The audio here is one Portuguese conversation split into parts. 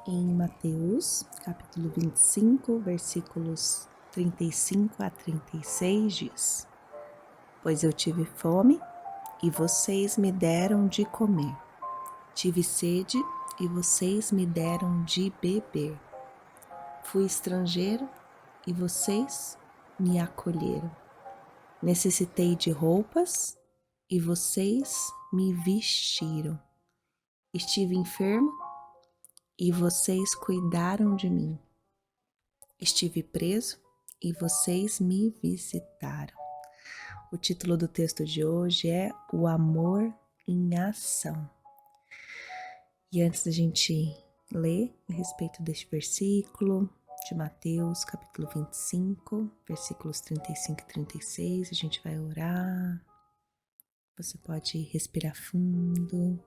em Mateus, capítulo 25, versículos 35 a 36 diz: Pois eu tive fome e vocês me deram de comer. Tive sede e vocês me deram de beber. Fui estrangeiro e vocês me acolheram. Necessitei de roupas e vocês me vestiram. Estive enfermo e vocês cuidaram de mim. Estive preso e vocês me visitaram. O título do texto de hoje é O Amor em Ação. E antes da gente ler a respeito deste versículo de Mateus, capítulo 25, versículos 35 e 36, a gente vai orar. Você pode respirar fundo.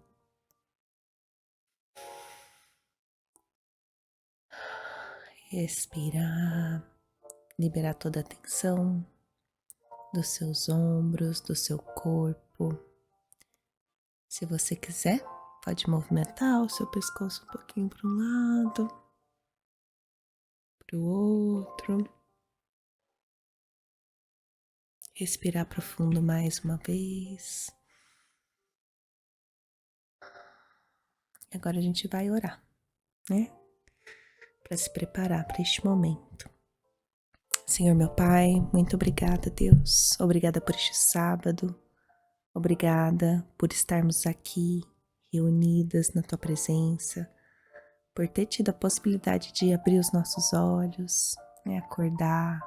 Respirar, liberar toda a tensão dos seus ombros, do seu corpo. Se você quiser, pode movimentar o seu pescoço um pouquinho para um lado, para o outro. Respirar profundo mais uma vez. Agora a gente vai orar, né? Para se preparar para este momento. Senhor meu Pai, muito obrigada, Deus. Obrigada por este sábado. Obrigada por estarmos aqui reunidas na Tua presença, por ter tido a possibilidade de abrir os nossos olhos, né, acordar,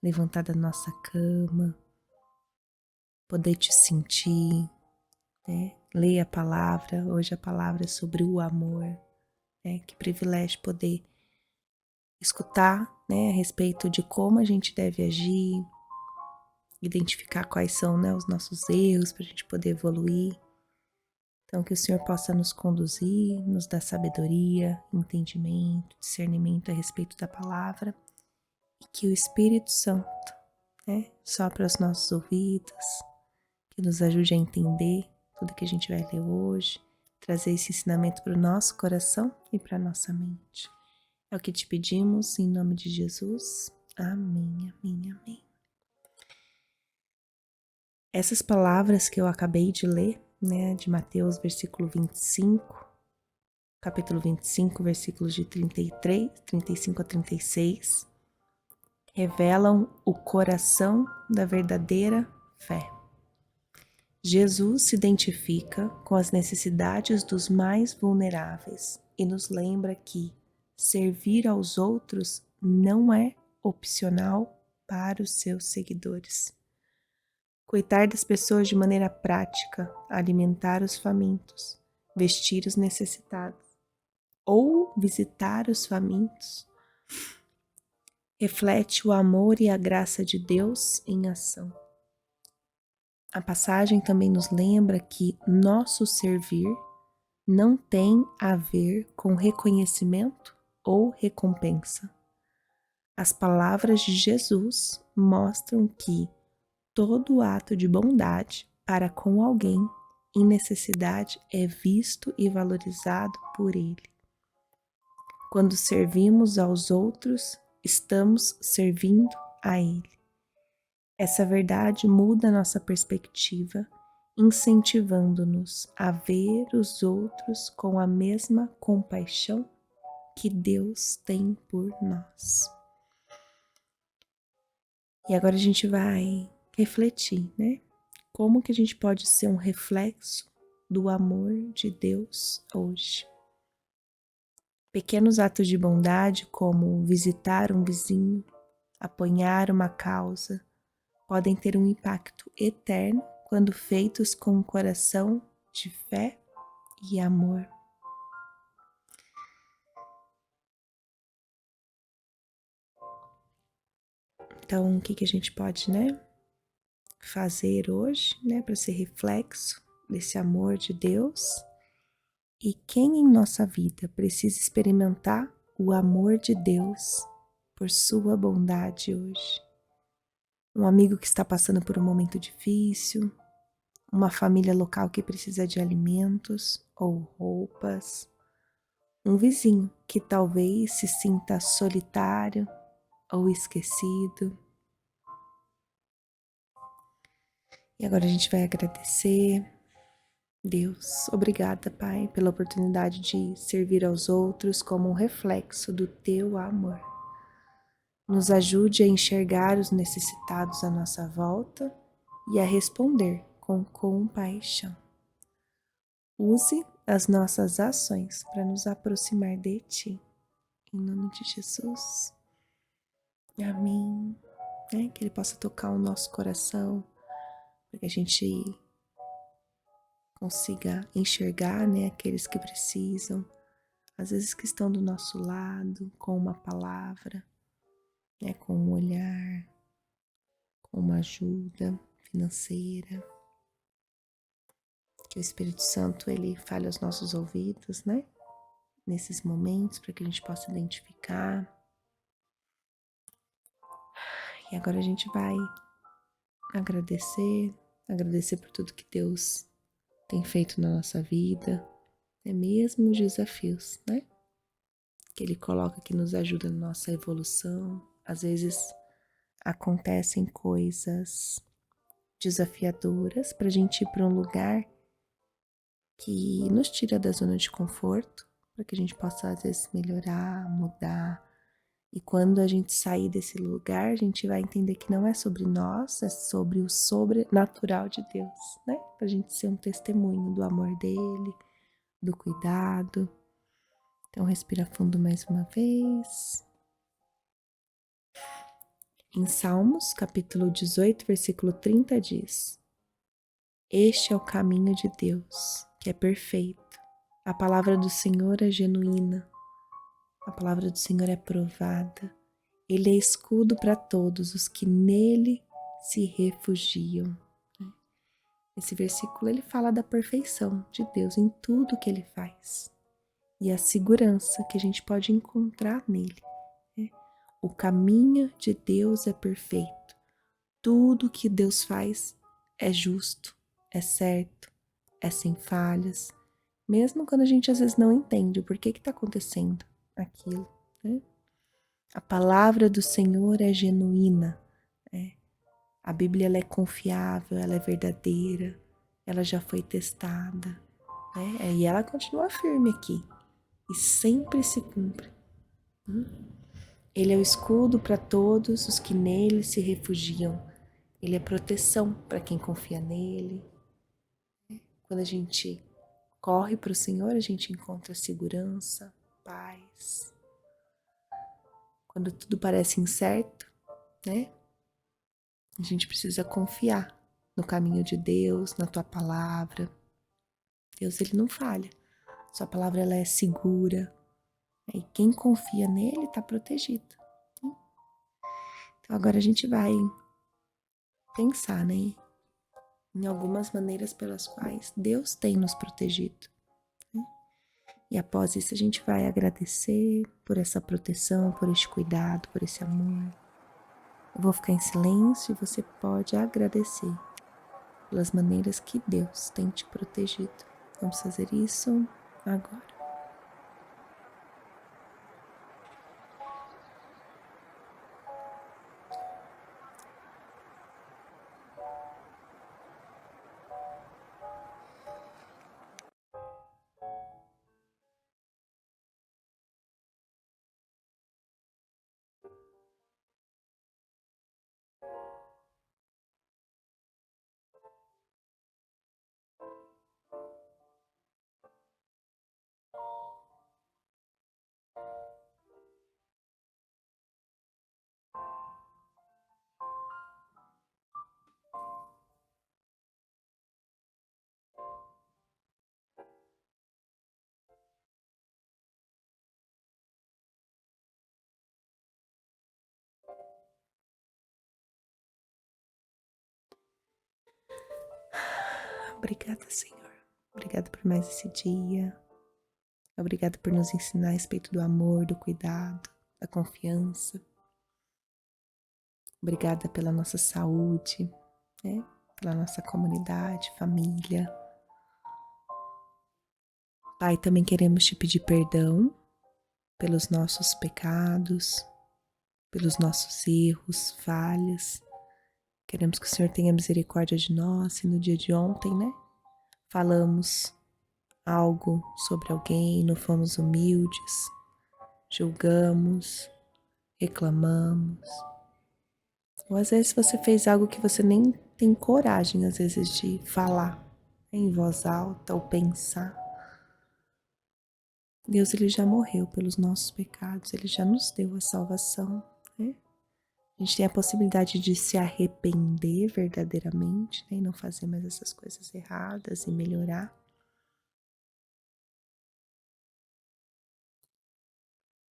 levantar da nossa cama, poder Te sentir, né, ler a palavra. Hoje a palavra é sobre o amor, né, que privilégio poder escutar, né, a respeito de como a gente deve agir, identificar quais são, né, os nossos erros para a gente poder evoluir. Então, que o Senhor possa nos conduzir, nos dar sabedoria, entendimento, discernimento a respeito da palavra, e que o Espírito Santo, né, sopre aos nossos ouvidos, que nos ajude a entender tudo que a gente vai ler hoje, trazer esse ensinamento para o nosso coração e para a nossa mente. É o que te pedimos, em nome de Jesus. Amém, amém, amém. Essas palavras que eu acabei de ler, né, de Mateus, versículo 25, capítulo 25, versículos de 35 a 36, revelam o coração da verdadeira fé. Jesus se identifica com as necessidades dos mais vulneráveis e nos lembra que servir aos outros não é opcional para os seus seguidores. Cuidar das pessoas de maneira prática, alimentar os famintos, vestir os necessitados ou visitar os famintos, reflete o amor e a graça de Deus em ação. A passagem também nos lembra que nosso servir não tem a ver com reconhecimento ou recompensa. As palavras de Jesus mostram que todo ato de bondade para com alguém em necessidade é visto e valorizado por Ele. Quando servimos aos outros, estamos servindo a Ele. Essa verdade muda nossa perspectiva, incentivando-nos a ver os outros com a mesma compaixão que Deus tem por nós. E agora a gente vai refletir, né? Como que a gente pode ser um reflexo do amor de Deus hoje? Pequenos atos de bondade, como visitar um vizinho, apoiar uma causa, podem ter um impacto eterno quando feitos com um coração de fé e amor. Então, o que a gente pode, fazer hoje, para ser reflexo desse amor de Deus? E quem em nossa vida precisa experimentar o amor de Deus por sua bondade hoje? Um amigo que está passando por um momento difícil, uma família local que precisa de alimentos ou roupas, um vizinho que talvez se sinta solitário ou esquecido. E agora a gente vai agradecer. Deus, obrigada, Pai, pela oportunidade de servir aos outros como um reflexo do teu amor. Nos ajude a enxergar os necessitados à nossa volta e a responder com compaixão. Use as nossas ações para nos aproximar de Ti. Em nome de Jesus. Amém. Que Ele possa tocar o nosso coração, para que a gente consiga enxergar, aqueles que precisam, às vezes que estão do nosso lado, com uma palavra, com um olhar, com uma ajuda financeira. Que o Espírito Santo, ele fale aos nossos ouvidos, nesses momentos, para que a gente possa identificar. E agora a gente vai agradecer por tudo que Deus tem feito na nossa vida, mesmo os desafios, que Ele coloca, que nos ajuda na nossa evolução. Às vezes acontecem coisas desafiadoras para a gente ir para um lugar que nos tira da zona de conforto, para que a gente possa às vezes melhorar, mudar. E quando a gente sair desse lugar, a gente vai entender que não é sobre nós, é sobre o sobrenatural de Deus, Para a gente ser um testemunho do amor dele, do cuidado. Então respira fundo mais uma vez. Em Salmos, capítulo 18, versículo 30 diz: Este é o caminho de Deus, que é perfeito. A palavra do Senhor é genuína. A palavra do Senhor é provada. Ele é escudo para todos os que nele se refugiam. Esse versículo ele fala da perfeição de Deus em tudo que ele faz e a segurança que a gente pode encontrar nele. O caminho de Deus é perfeito. Tudo que Deus faz é justo, é certo, é sem falhas, mesmo quando a gente às vezes não entende o porquê que está acontecendo aquilo. A palavra do Senhor é genuína. A Bíblia ela é confiável, ela é verdadeira, ela já foi testada, e ela continua firme aqui e sempre se cumpre. Ele é o escudo para todos os que nele se refugiam. Ele é proteção para quem confia nele. Quando a gente corre para o Senhor, a gente encontra segurança, paz. Quando tudo parece incerto, a gente precisa confiar no caminho de Deus, na tua palavra. Deus, ele não falha. Sua palavra, ela é segura. E quem confia nele está protegido. Então agora a gente vai pensar, em algumas maneiras pelas quais Deus tem nos protegido. E após isso a gente vai agradecer por essa proteção, por este cuidado, por esse amor. Eu vou ficar em silêncio e você pode agradecer pelas maneiras que Deus tem te protegido. Vamos fazer isso agora. Obrigada, Senhor. Obrigada por mais esse dia. Obrigada por nos ensinar a respeito do amor, do cuidado, da confiança. Obrigada pela nossa saúde, pela nossa comunidade, família. Pai, também queremos te pedir perdão pelos nossos pecados, pelos nossos erros, falhas. Queremos que o Senhor tenha misericórdia de nós. E no dia de ontem, né, falamos algo sobre alguém, não fomos humildes, julgamos, reclamamos. Ou às vezes você fez algo que você nem tem coragem, às vezes, de falar em voz alta ou pensar. Deus, ele já morreu pelos nossos pecados, ele já nos deu a salvação, né? A gente tem a possibilidade de se arrepender verdadeiramente, né? E não fazer mais essas coisas erradas e melhorar.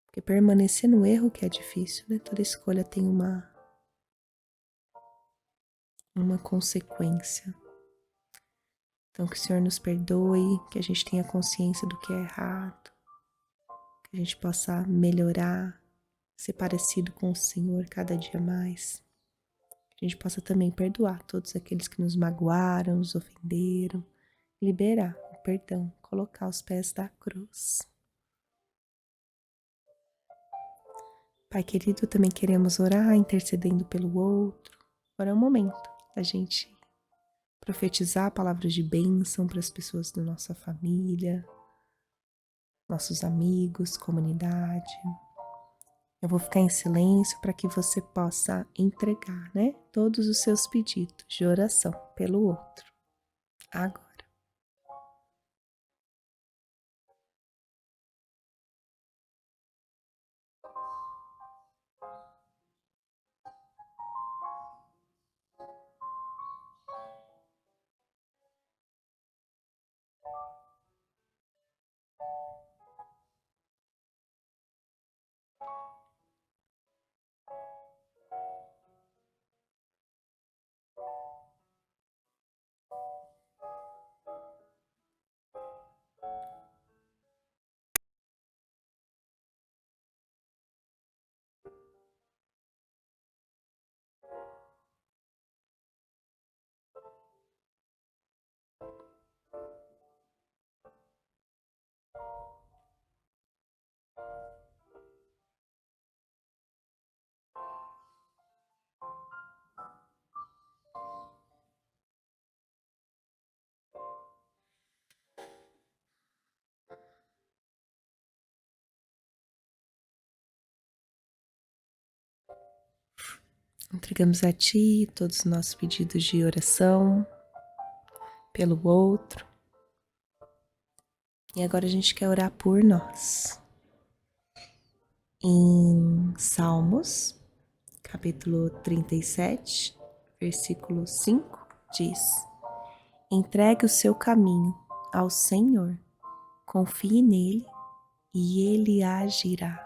Porque permanecer no erro que é difícil, né? Toda escolha tem uma consequência. Então que o Senhor nos perdoe, que a gente tenha consciência do que é errado, que a gente possa melhorar, ser parecido com o Senhor cada dia mais. Que a gente possa também perdoar todos aqueles que nos magoaram, nos ofenderam, liberar o perdão, colocar aos pés da cruz. Pai querido, também queremos orar, intercedendo pelo outro. Agora é o momento da gente profetizar palavras de bênção para as pessoas da nossa família, nossos amigos, comunidade. Eu vou ficar em silêncio para que você possa entregar, né, todos os seus pedidos de oração pelo outro. Agora. Entregamos a Ti todos os nossos pedidos de oração pelo outro. E agora a gente quer orar por nós. Em Salmos, capítulo 37, versículo 5, diz: Entregue o seu caminho ao Senhor, confie nele e ele agirá.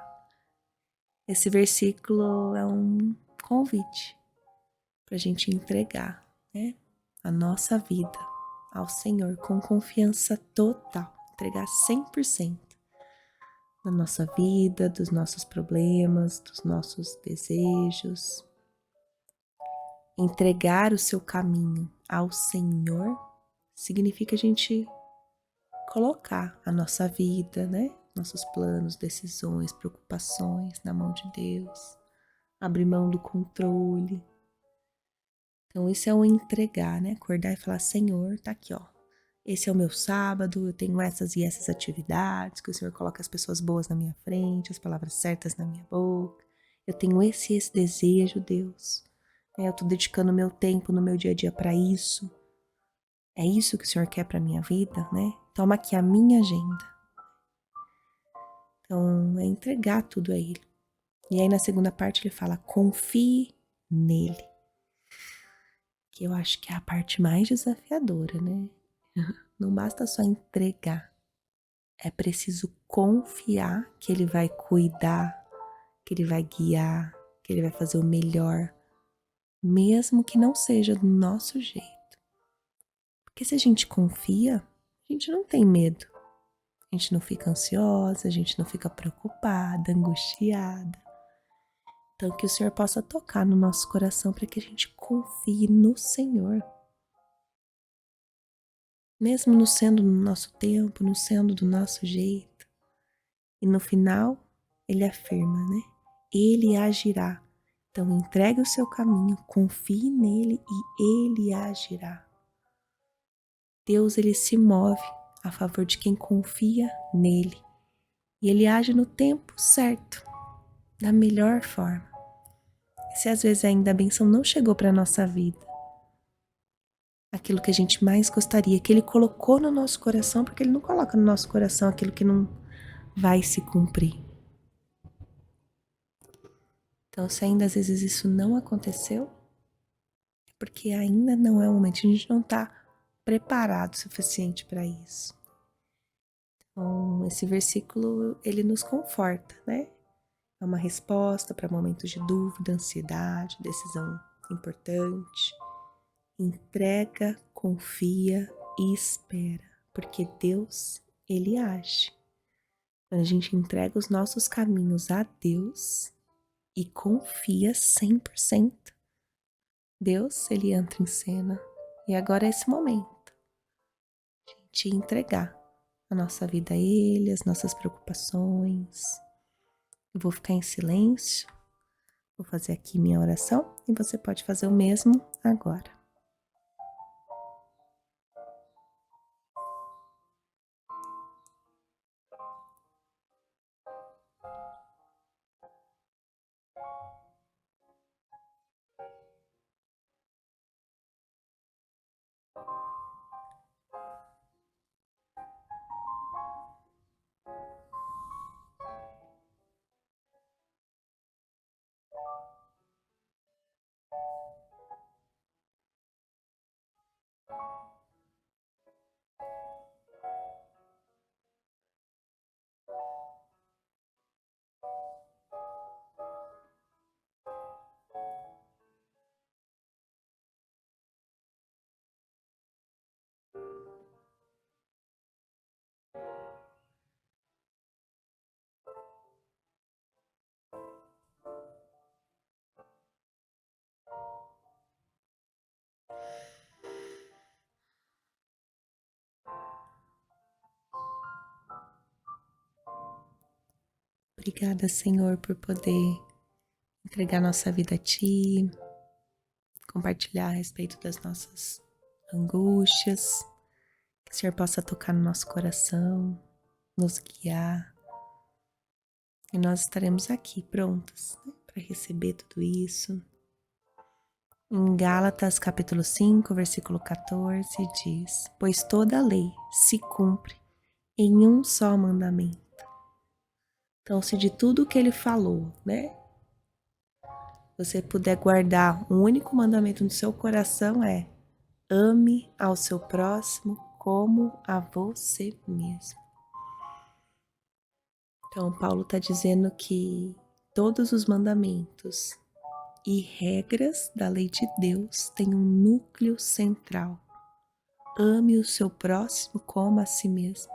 Esse versículo é um convite para a gente entregar, né, a nossa vida ao Senhor com confiança total, entregar 100% da nossa vida, dos nossos problemas, dos nossos desejos. Entregar o seu caminho ao Senhor significa a gente colocar a nossa vida, né, nossos planos, decisões, preocupações na mão de Deus, abrir mão do controle. Então isso é o entregar, né? Acordar e falar: Senhor, tá aqui, ó. Esse é o meu sábado, eu tenho essas e essas atividades, que o Senhor coloca as pessoas boas na minha frente, as palavras certas na minha boca. Eu tenho esse e esse desejo, Deus. Eu tô dedicando meu tempo no meu dia a dia para isso. É isso que o Senhor quer para minha vida, né? Toma aqui a minha agenda. Então, é entregar tudo a Ele. E aí na segunda parte ele fala: confie nele. Que eu acho que é a parte mais desafiadora, né? Não basta só entregar. É preciso confiar que ele vai cuidar, que ele vai guiar, que ele vai fazer o melhor, mesmo que não seja do nosso jeito. Porque se a gente confia, a gente não tem medo. A gente não fica ansiosa, a gente não fica preocupada, angustiada. Então que o Senhor possa tocar no nosso coração para que a gente confie no Senhor. mesmo não sendo no nosso tempo, não sendo do nosso jeito. E no final, ele afirma, né? Ele agirá. Então entregue o seu caminho, confie nele e ele agirá. Deus, ele se move a favor de quem confia nele. E ele age no tempo certo, da melhor forma. E se às vezes ainda a bênção não chegou para a nossa vida, aquilo que a gente mais gostaria, que ele colocou no nosso coração, porque ele não coloca no nosso coração aquilo que não vai se cumprir. Então, se ainda às vezes isso não aconteceu, é porque ainda não é o momento, a gente não está preparado o suficiente para isso. Então, esse versículo, ele nos conforta, né? É uma resposta para momentos de dúvida, ansiedade, decisão importante. Entrega, confia e espera, porque Deus, ele age. Quando a gente entrega os nossos caminhos a Deus e confia 100%, Deus, ele entra em cena. E agora é esse momento de entregar a nossa vida a Ele, as nossas preocupações. Eu vou ficar em silêncio, vou fazer aqui minha oração e você pode fazer o mesmo agora. Obrigada, Senhor, por poder entregar nossa vida a Ti, compartilhar a respeito das nossas angústias, que o Senhor possa tocar no nosso coração, nos guiar. E nós estaremos aqui prontos, né, para receber tudo isso. Em Gálatas capítulo 5, versículo 14 diz: pois toda a lei se cumpre em um só mandamento. Então, se de tudo que ele falou, né, você puder guardar um único mandamento no seu coração, é: ame ao seu próximo como a você mesmo. Então, Paulo está dizendo que todos os mandamentos e regras da lei de Deus têm um núcleo central. Ame o seu próximo como a si mesmo.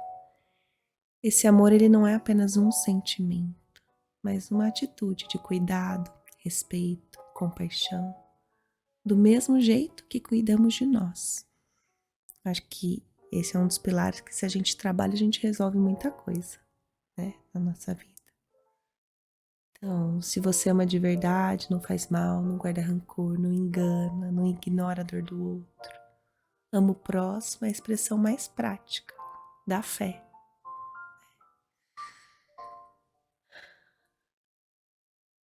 Esse amor, ele não é apenas um sentimento, mas uma atitude de cuidado, respeito, compaixão, do mesmo jeito que cuidamos de nós. Acho que esse é um dos pilares que, se a gente trabalha, a gente resolve muita coisa, né, na nossa vida. Então, se você ama de verdade, não faz mal, não guarda rancor, não engana, não ignora a dor do outro. Ama o próximo é a expressão mais prática da fé.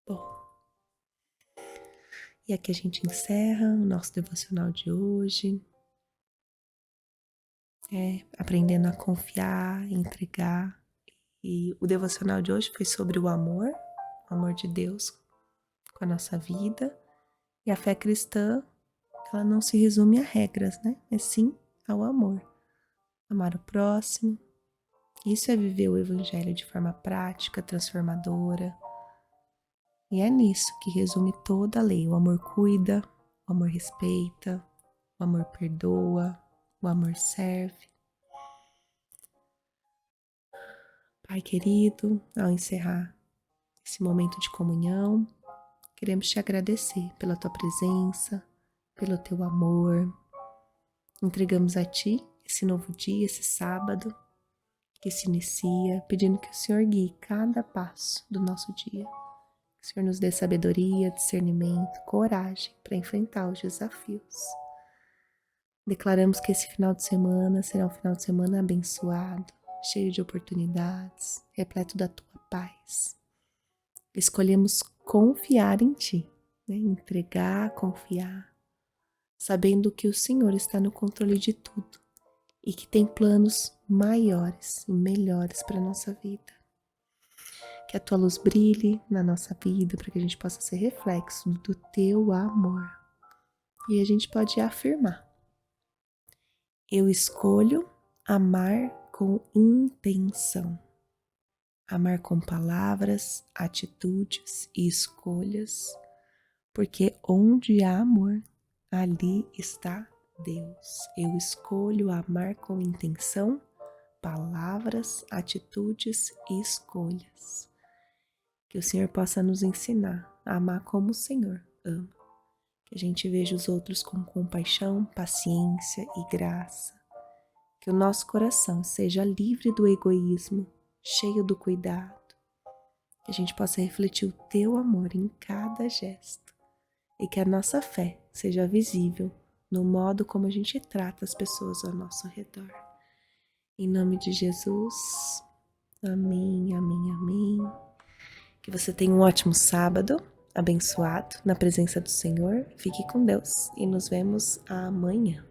Bom, e aqui a gente encerra o nosso devocional de hoje. Aprendendo a confiar, entregar. E o devocional de hoje foi sobre o amor de Deus com a nossa vida. E a fé cristã, ela não se resume a regras, né? Mas sim ao amor. Amar o próximo. Isso é viver o evangelho de forma prática, transformadora. E é nisso que resume toda a lei. O amor cuida, o amor respeita, o amor perdoa, o amor serve. Pai querido, ao encerrar esse momento de comunhão, queremos te agradecer pela tua presença, pelo teu amor. Entregamos a ti esse novo dia, esse sábado que se inicia, pedindo que o Senhor guie cada passo do nosso dia. Que o Senhor nos dê sabedoria, discernimento, coragem para enfrentar os desafios. Declaramos que esse final de semana será um final de semana abençoado, cheio de oportunidades, repleto da tua paz. Escolhemos confiar em ti, né? Entregar, confiar, sabendo que o Senhor está no controle de tudo e que tem planos maiores e melhores para a nossa vida. Que a tua luz brilhe na nossa vida para que a gente possa ser reflexo do teu amor. E a gente pode afirmar: eu escolho amar com intenção. Amar com palavras, atitudes e escolhas, porque onde há amor, ali está Deus. Eu escolho amar com intenção, palavras, atitudes e escolhas. Que o Senhor possa nos ensinar a amar como o Senhor ama. Que a gente veja os outros com compaixão, paciência e graça. Que o nosso coração seja livre do egoísmo, cheio do cuidado. Que a gente possa refletir o teu amor em cada gesto. E que a nossa fé seja visível no modo como a gente trata as pessoas ao nosso redor. Em nome de Jesus, amém, amém, amém. Que você tenha um ótimo sábado, abençoado, na presença do Senhor. Fique com Deus e nos vemos amanhã.